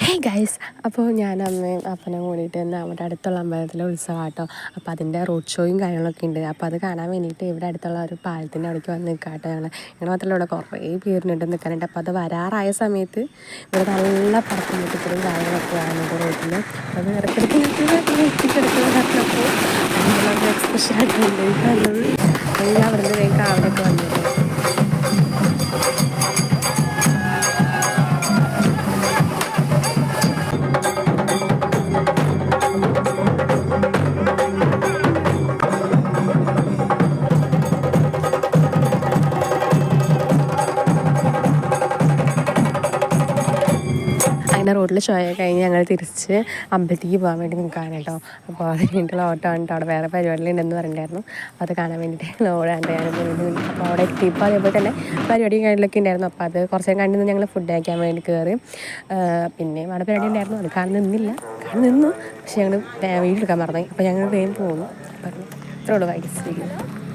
Hey guys, അപ്പോൾ ഞാൻ അമ്മയും അപ്പനും കൂടിയിട്ട് തന്നെ അവിടെ അടുത്തുള്ള അമ്പലത്തിലെ ഉത്സവം കേട്ടോ. അപ്പോൾ അതിൻ്റെ റോഡ് ഷോയും കാര്യങ്ങളൊക്കെ ഉണ്ട്. അപ്പോൾ അത് കാണാൻ വേണ്ടിയിട്ട് ഇവിടെ അടുത്തുള്ള ഒരു പാലത്തിൻ്റെ അവിടേക്ക് വന്ന് നിൽക്കാം കേട്ടോ. ഞങ്ങൾ മാത്രമല്ല, ഇവിടെ കുറേ പേരിനുണ്ട് നിൽക്കാനുണ്ട്. അപ്പോൾ അത് വരാറായ സമയത്ത് ഇവിടെ നല്ല പറക്കും മുട്ടിക്കലും കാര്യങ്ങളൊക്കെ കാണുന്നുണ്ട് റോഡിൽ. അത് ഇടയ്ക്കിടയ്ക്ക് എത്തിക്കിടക്കുന്നത് അതിനുള്ള എക്സ്പ്രഷൻ ആയിട്ടുണ്ട് കാണുന്നത്. ഞാൻ അവിടെ നിന്ന് വേഗം അവിടെയൊക്കെ വന്നത്. അങ്ങനെ റോഡിൽ ഷോ കഴിഞ്ഞ് ഞങ്ങൾ തിരിച്ച് അമ്പലത്തേക്ക് പോകാൻ വേണ്ടി നിൽക്കാൻ കേട്ടോ. അപ്പോൾ അത് കഴിഞ്ഞിട്ടുള്ള ഓട്ടോ ആണ്. അവിടെ വേറെ പരിപാടികളുണ്ടെന്ന് പറഞ്ഞിട്ടുണ്ടായിരുന്നു. അപ്പോൾ അത് കാണാൻ വേണ്ടിയിട്ട് ഓടാണ്ട് ഞാൻ വേണ്ടി. അപ്പോൾ അവിടെ എത്തിയപ്പോൾ അതേപോലെ തന്നെ പരിപാടിയും കാര്യങ്ങളൊക്കെ ഉണ്ടായിരുന്നു. അപ്പോൾ അത് കുറച്ച് നേരം കണ്ടു ഞങ്ങൾ ഫുഡ് കഴിക്കാൻ വേണ്ടി കയറി. പിന്നെ അവിടെ പരിപാടി ഉണ്ടായിരുന്നു. അത് കാണാൻ നിന്നു. പക്ഷേ ഞങ്ങൾ വീഡിയോ എടുക്കാൻ മറന്നു. അപ്പോൾ ഞങ്ങൾ വേഗം പോകുന്നു പറഞ്ഞു. ഇത്രേ ഉള്ളൂ. വൈകിട്ട്